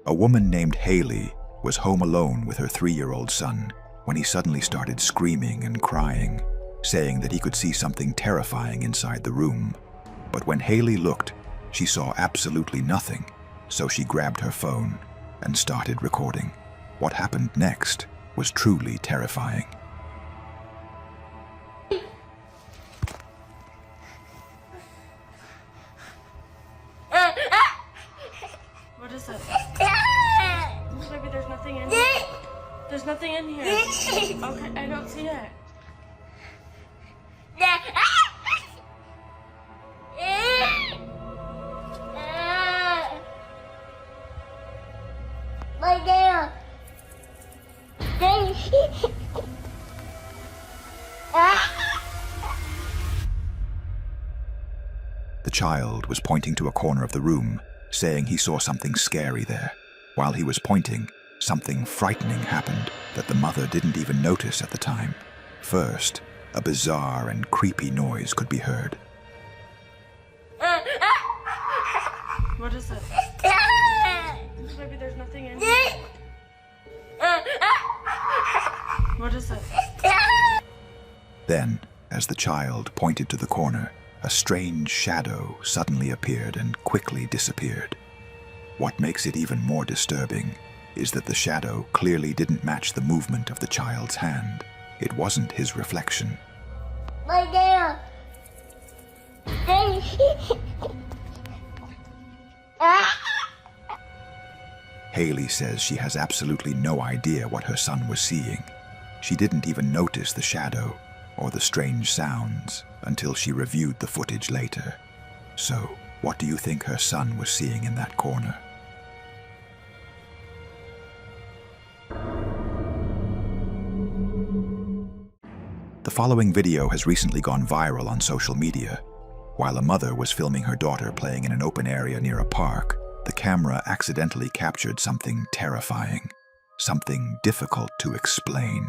A woman named Haley was home alone with her 3-year-old son when he suddenly started screaming and crying, saying that he could see something terrifying inside the room. But when Haley looked, she saw absolutely nothing, so she grabbed her phone and started recording. What happened next was truly terrifying. What is it? Maybe there's nothing in here. There's nothing in here. Okay, I don't see it. The child was pointing to a corner of the room, saying he saw something scary there. While he was pointing, something frightening happened that the mother didn't even notice at the time. First, a bizarre and creepy noise could be heard. What is it? Maybe there's nothing in here. What is it? Then, as the child pointed to the corner, a strange shadow suddenly appeared and quickly disappeared. What makes it even more disturbing is that the shadow clearly didn't match the movement of the child's hand. It wasn't his reflection. Haley says she has absolutely no idea what her son was seeing. She didn't even notice the shadow or the strange sounds until she reviewed the footage later. So, what do you think her son was seeing in that corner? The following video has recently gone viral on social media. While a mother was filming her daughter playing in an open area near a park, the camera accidentally captured something terrifying, something difficult to explain.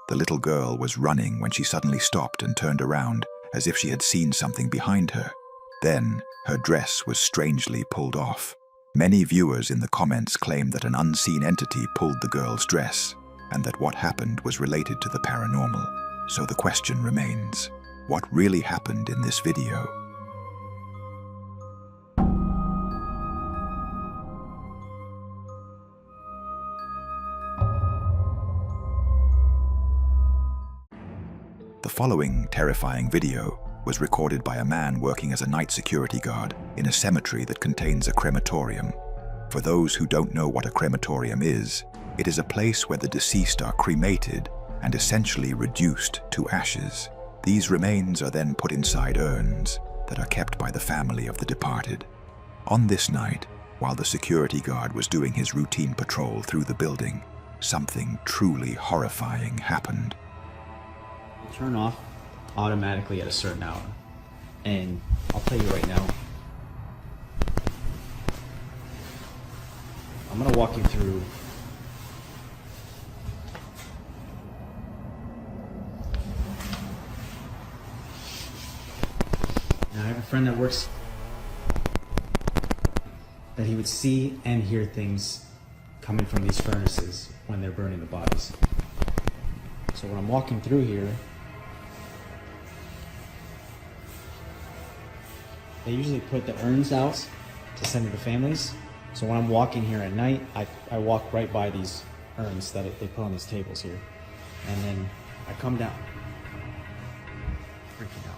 The little girl was running when she suddenly stopped and turned around, as if she had seen something behind her. Then, her dress was strangely pulled off. Many viewers in the comments claimed that an unseen entity pulled the girl's dress, and that what happened was related to the paranormal. So the question remains, what really happened in this video? The following terrifying video was recorded by a man working as a night security guard in a cemetery that contains a crematorium. For those who don't know what a crematorium is, it is a place where the deceased are cremated and essentially reduced to ashes. These remains are then put inside urns that are kept by the family of the departed. On this night, while the security guard was doing his routine patrol through the building, something truly horrifying happened. Turn off automatically at a certain hour, and I'll tell you right now, I'm gonna walk you through now. I have a friend that works that he would see and hear things coming from these furnaces when they're burning the bodies. So when I'm walking through here, they usually put the urns out to send to the families. So when I'm walking here at night, I walk right by these urns that they put on these tables here. And then I come down, freaking out.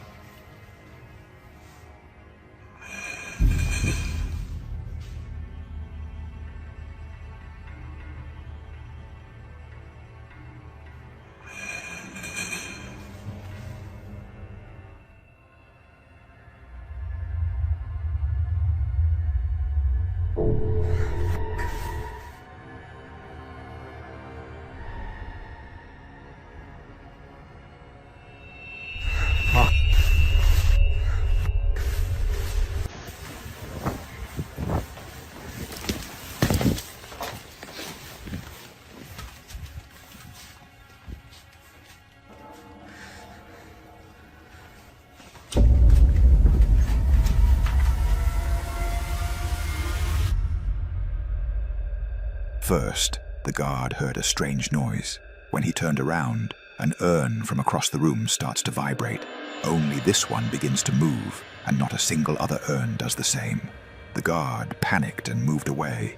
First, the guard heard a strange noise. When he turned around, an urn from across the room starts to vibrate. Only this one begins to move, and not a single other urn does the same. The guard panicked and moved away,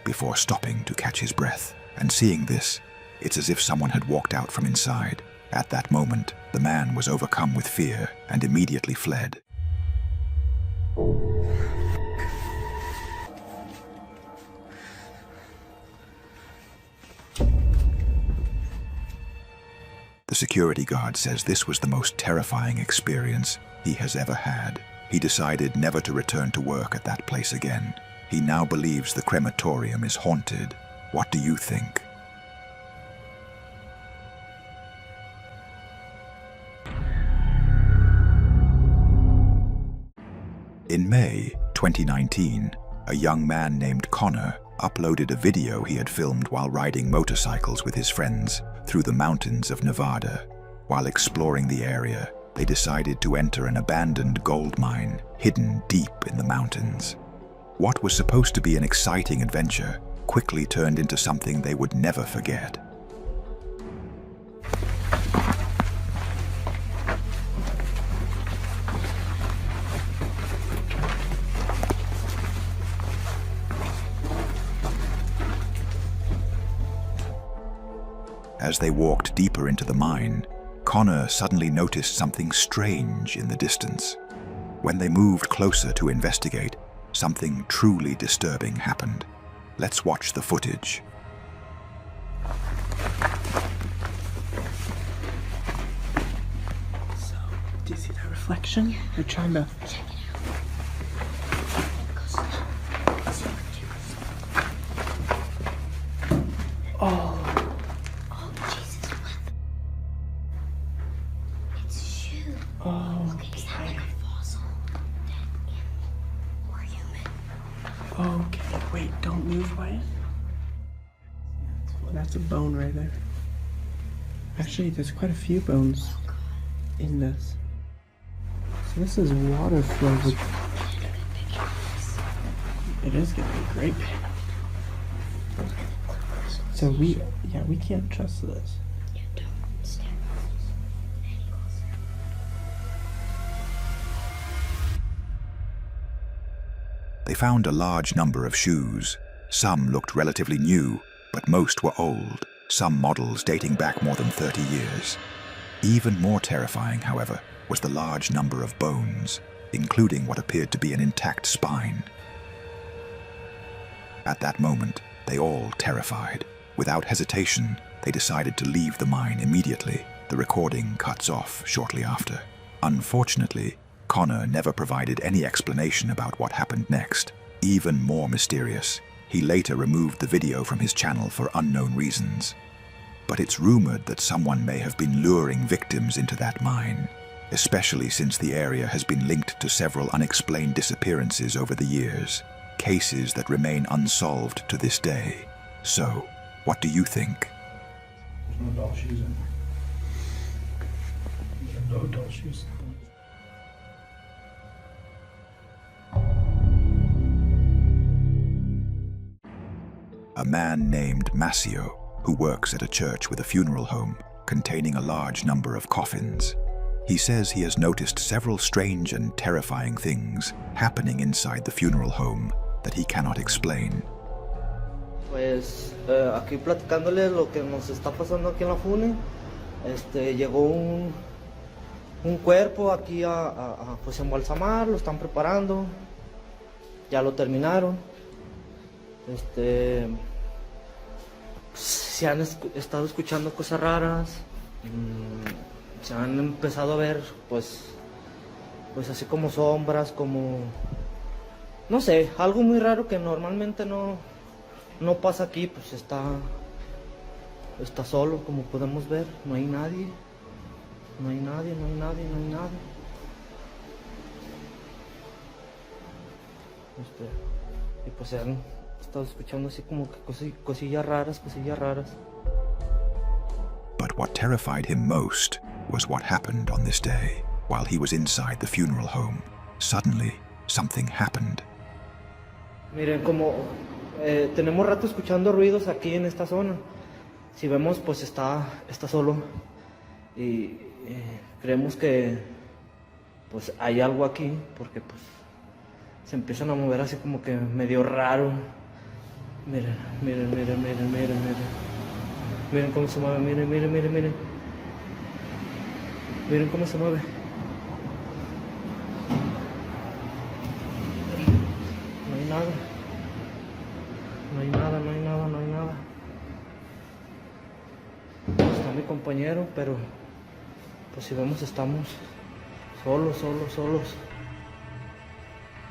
before stopping to catch his breath. And seeing this, it's as if someone had walked out from inside. At that moment, the man was overcome with fear and immediately fled. The security guard says this was the most terrifying experience he has ever had. He decided never to return to work at that place again. He now believes the crematorium is haunted. What do you think? In May 2019, a young man named Connor uploaded a video he had filmed while riding motorcycles with his friends through the mountains of Nevada. While exploring the area, they decided to enter an abandoned gold mine hidden deep in the mountains. What was supposed to be an exciting adventure quickly turned into something they would never forget. As they walked deeper into the mine, Connor suddenly noticed something strange in the distance. When they moved closer to investigate, something truly disturbing happened. Let's watch the footage. So, do you see that reflection? They're trying to... Oh. Okay, wait, don't move, Wyatt. That's a bone right there. Actually, there's quite a few bones in this. So this is water flow. It is gonna be great. So we can't trust this. They found a large number of shoes. Some looked relatively new, but most were old, some models dating back more than 30 years. Even more terrifying, however, was the large number of bones, including what appeared to be an intact spine. At that moment, they all terrified. Without hesitation, they decided to leave the mine immediately. The recording cuts off shortly after. Unfortunately, Connor never provided any explanation about what happened next. Even more mysterious, he later removed the video from his channel for unknown reasons. But it's rumored that someone may have been luring victims into that mine, especially since the area has been linked to several unexplained disappearances over the years, cases that remain unsolved to this day. So, what do you think? There's no doll shoes in there. There's no doll shoes. A man named Masio, who works at a church with a funeral home containing a large number of coffins. He says he has noticed several strange and terrifying things happening inside the funeral home that he cannot explain. Pues aquí platicándole lo que nos está pasando aquí en la FUNE, llegó un cuerpo aquí a pues embalsamar, lo están preparando, ya lo terminaron. Se han estado escuchando cosas raras, se han empezado a ver pues así como sombras, como no sé, algo muy raro que normalmente no pasa aquí. Pues está solo, como podemos ver, no hay nadie, no hay nadie. Y pues se han estado escuchando así como que cosillas raras. But what terrified him most was what happened on this day. While he was inside the funeral home, suddenly something happened. Miren, como tenemos rato escuchando ruidos aquí en esta zona. Si vemos, pues está solo. Y creemos que pues hay algo aquí, porque pues se empiezan a mover así como que medio raro. Miren, miren, miren, miren, miren, miren. Miren cómo se mueve, miren, miren, miren, miren. Miren cómo se mueve. No hay nada. No hay nada, no hay nada, no hay nada. Está mi compañero, pero pues si vemos estamos solos, solos, solos.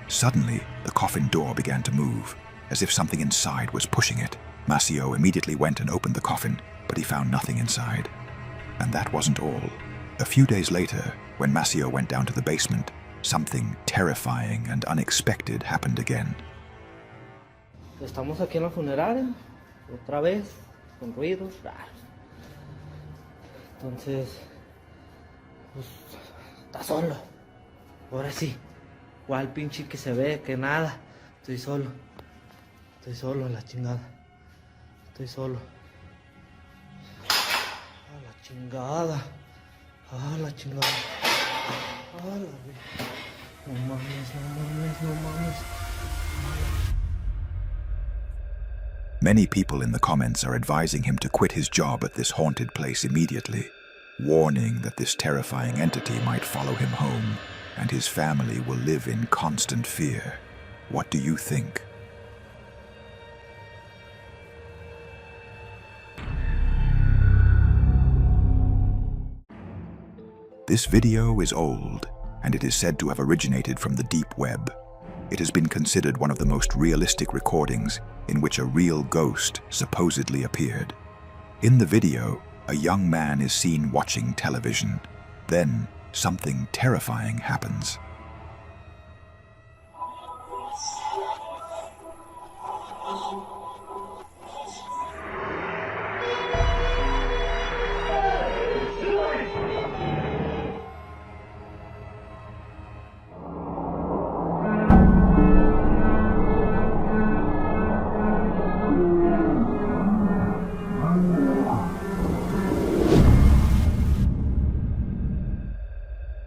Suddenly, the coffin door began to move, as if something inside was pushing it. Maceo immediately went and opened the coffin, but he found nothing inside. And that wasn't all. A few days later, when Maceo went down to the basement, something terrifying and unexpected happened again. Estamos aquí en la funeraria, otra vez, con ruidos raros. Entonces, pues, está solo. Ahora sí. ¿Cuál pinche que se ve? Que nada. Estoy solo. Estoy solo a la chingada. Estoy solo. A la chingada. A la chingada. A la... No mames, no mames, no mames. Many people in the comments are advising him to quit his job at this haunted place immediately, warning that this terrifying entity might follow him home, and his family will live in constant fear. What do you think? This video is old, and it is said to have originated from the deep web. It has been considered one of the most realistic recordings in which a real ghost supposedly appeared. In the video, a young man is seen watching television. Then, something terrifying happens.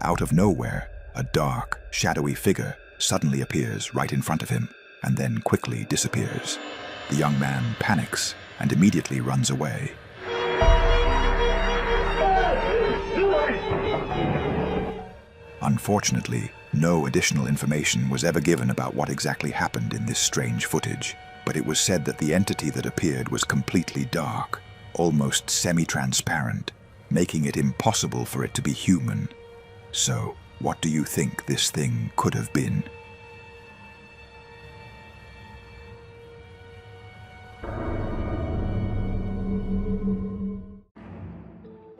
Out of nowhere, a dark, shadowy figure suddenly appears right in front of him and then quickly disappears. The young man panics and immediately runs away. Unfortunately, no additional information was ever given about what exactly happened in this strange footage, but it was said that the entity that appeared was completely dark, almost semi-transparent, making it impossible for it to be human. So, what do you think this thing could have been?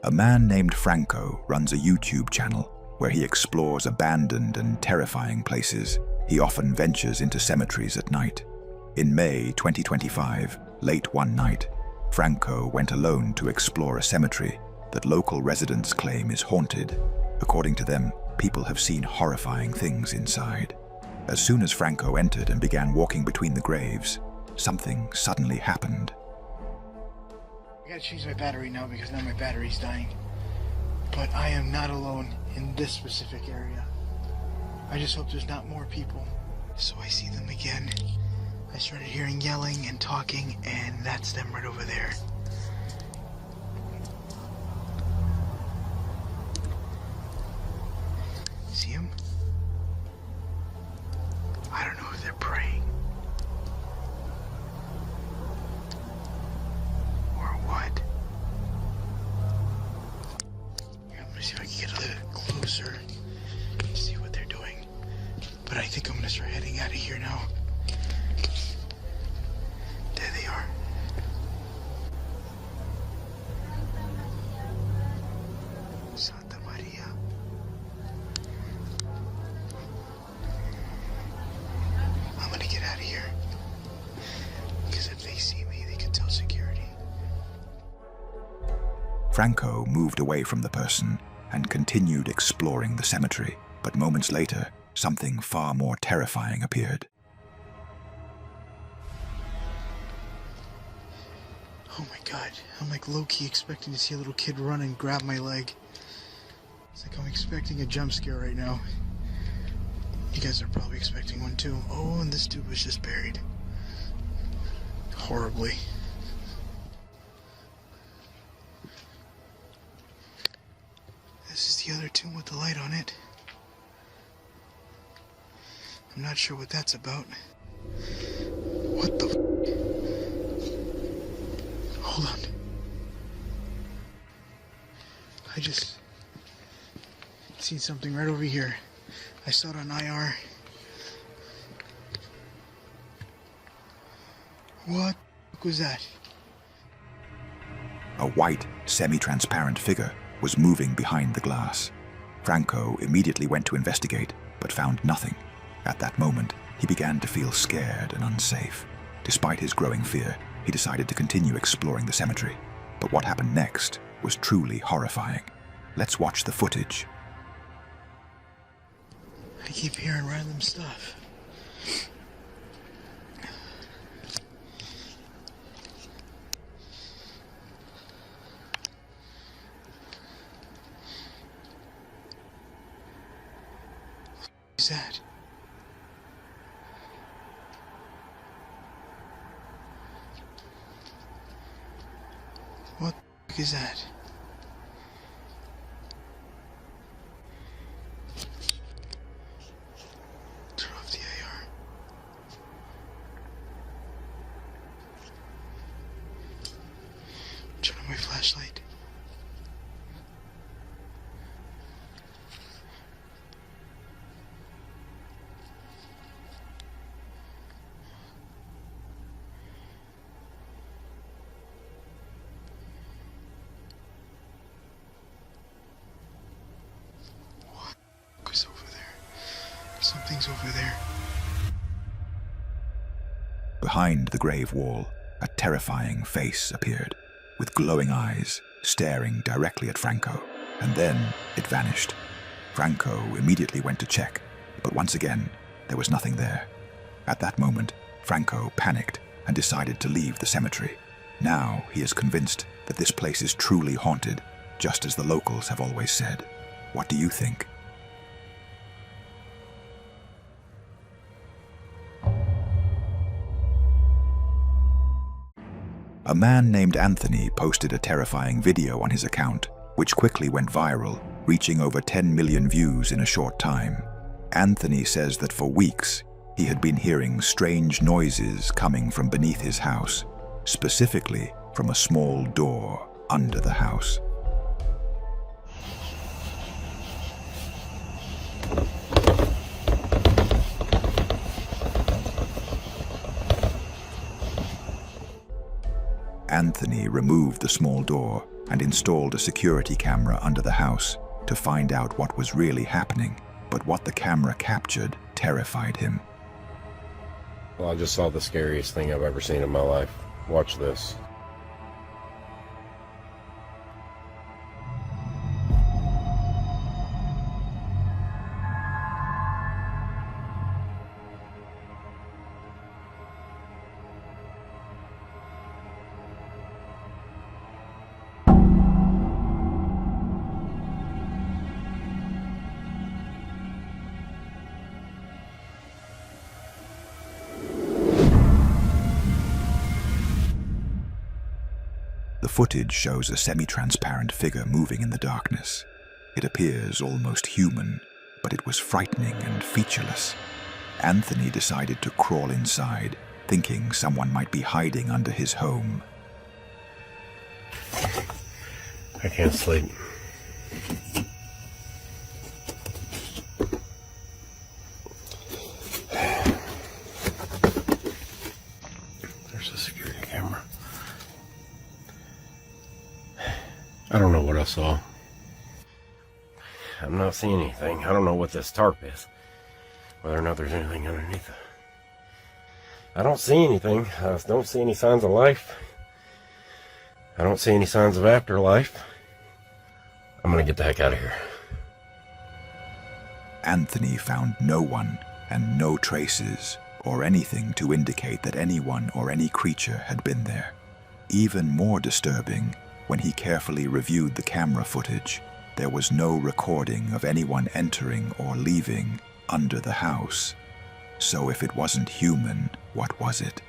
A man named Franco runs a YouTube channel where he explores abandoned and terrifying places. He often ventures into cemeteries at night. In May 2025, late one night, Franco went alone to explore a cemetery that local residents claim is haunted. According to them, people have seen horrifying things inside. As soon as Franco entered and began walking between the graves, something suddenly happened. I gotta change my battery now because now my battery's dying. But I am not alone in this specific area. I just hope there's not more people. So I see them again. I started hearing yelling and talking, and that's them right over there. See them? I don't know if they're praying or what. Here, let me see if I can get a little closer to see what they're doing. But I think I'm gonna start heading out of here now. There they are. Santa Maria. I'm gonna get out of here. Because if they see me, they can tell security. Franco moved away from the person and continued exploring the cemetery, but moments later, something far more terrifying appeared. Oh my god. I'm like low-key expecting to see a little kid run and grab my leg. It's like I'm expecting a jump scare right now. You guys are probably expecting one too. Oh, and this dude was just buried. Horribly. This is the other tomb with the light on it. I'm not sure what that's about. What the Hold on. I just seen something right over here. I saw it on IR. What was that? A white, semi-transparent figure was moving behind the glass. Franco immediately went to investigate, but found nothing. At that moment, he began to feel scared and unsafe. Despite his growing fear, he decided to continue exploring the cemetery. But what happened next was truly horrifying. Let's watch the footage. I keep hearing random stuff. What is that? What the is that? Turn off the AR. Turn on my flashlight. Is over there. Something's over there. Behind the grave wall, a terrifying face appeared, with glowing eyes staring directly at Franco, and then it vanished. Franco immediately went to check, but once again, there was nothing there. At that moment, Franco panicked and decided to leave the cemetery. Now he is convinced that this place is truly haunted, just as the locals have always said. What do you think? A man named Anthony posted a terrifying video on his account, which quickly went viral, reaching over 10 million views in a short time. Anthony says that for weeks, he had been hearing strange noises coming from beneath his house, specifically from a small door under the house. Anthony removed the small door and installed a security camera under the house to find out what was really happening, but what the camera captured terrified him. Well, I just saw the scariest thing I've ever seen in my life. Watch this. The footage shows a semi-transparent figure moving in the darkness. It appears almost human, but it was frightening and featureless. Anthony decided to crawl inside, thinking someone might be hiding under his home. I can't sleep. There's a security camera. I don't know what I saw. I'm not seeing anything. I don't know what this tarp is. Whether or not there's anything underneath it. I don't see anything. I don't see any signs of life. I don't see any signs of afterlife. I'm gonna get the heck out of here. Anthony found no one and no traces or anything to indicate that anyone or any creature had been there. Even more disturbing, when he carefully reviewed the camera footage, there was no recording of anyone entering or leaving under the house. So if it wasn't human, what was it?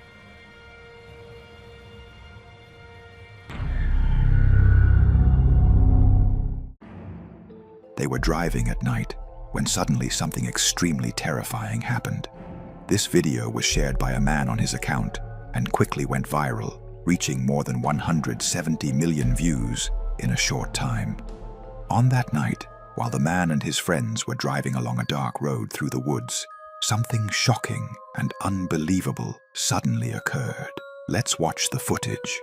They were driving at night when suddenly something extremely terrifying happened. This video was shared by a man on his account and quickly went viral, reaching more than 170 million views in a short time. On that night, while the man and his friends were driving along a dark road through the woods, something shocking and unbelievable suddenly occurred. Let's watch the footage.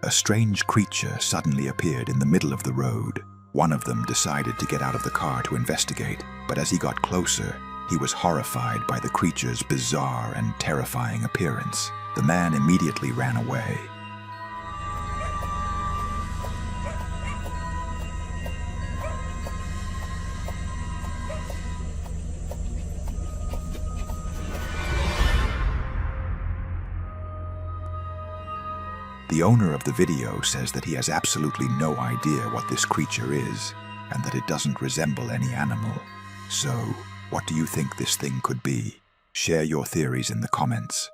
A strange creature suddenly appeared in the middle of the road. One of them decided to get out of the car to investigate, but as he got closer, he was horrified by the creature's bizarre and terrifying appearance. The man immediately ran away. The owner of the video says that he has absolutely no idea what this creature is, and that it doesn't resemble any animal. So, what do you think this thing could be? Share your theories in the comments.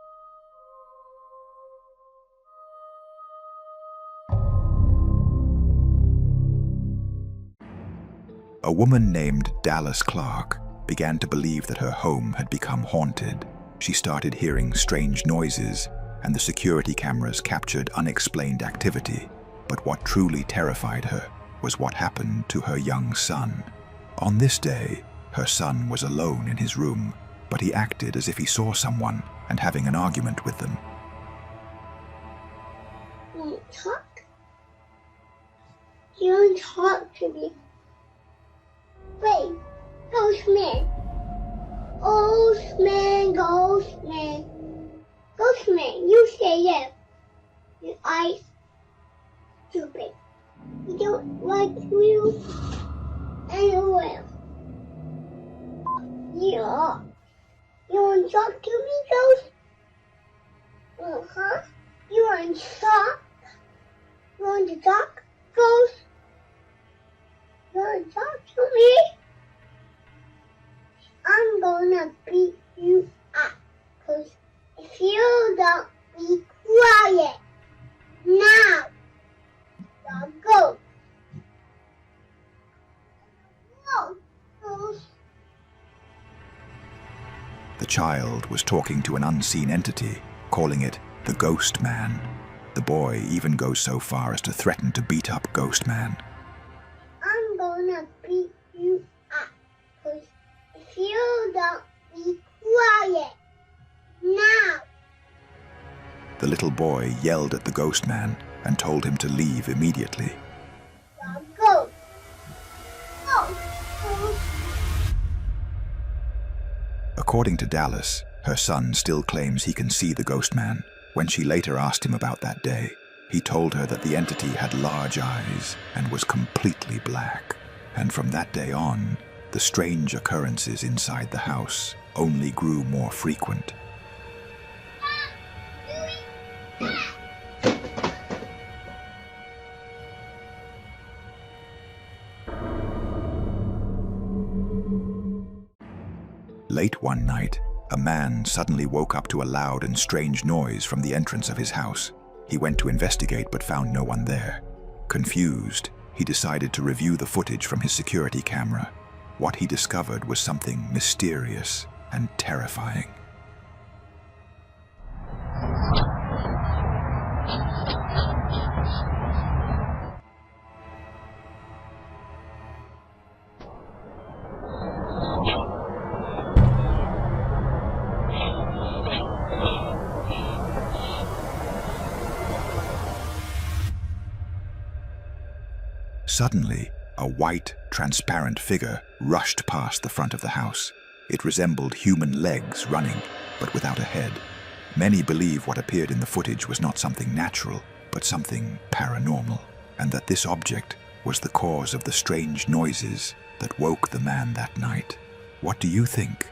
A woman named Dallas Clark began to believe that her home had become haunted. She started hearing strange noises, and the security cameras captured unexplained activity. But what truly terrified her was what happened to her young son. On this day, her son was alone in his room, but he acted as if he saw someone and having an argument with them. Want to talk? You don't talk to me. Wait, ghost man. Ghost man, ghost man. Ghost man, you say yes. Your eyes stupid. You don't like you anywhere. Yeah. You want to talk to me, ghost? Uh-huh. You want to talk? You want to talk, ghost? You want to talk to me? I'm gonna beat you up, 'cause if you don't be quiet now, you'll go. Ghost. The child was talking to an unseen entity, calling it the Ghost Man. The boy even goes so far as to threaten to beat up Ghost Man. I'm gonna beat you up, 'cause if you don't be quiet now. The little boy yelled at the Ghost Man and told him to leave immediately. You'll go. Go. According to Dallas, her son still claims he can see the Ghost Man. When she later asked him about that day, he told her that the entity had large eyes and was completely black. And from that day on, the strange occurrences inside the house only grew more frequent. Late one night, a man suddenly woke up to a loud and strange noise from the entrance of his house. He went to investigate but found no one there. Confused, he decided to review the footage from his security camera. What he discovered was something mysterious and terrifying. Suddenly, a white, transparent figure rushed past the front of the house. It resembled human legs running, but without a head. Many believe what appeared in the footage was not something natural, but something paranormal, and that this object was the cause of the strange noises that woke the man that night. What do you think?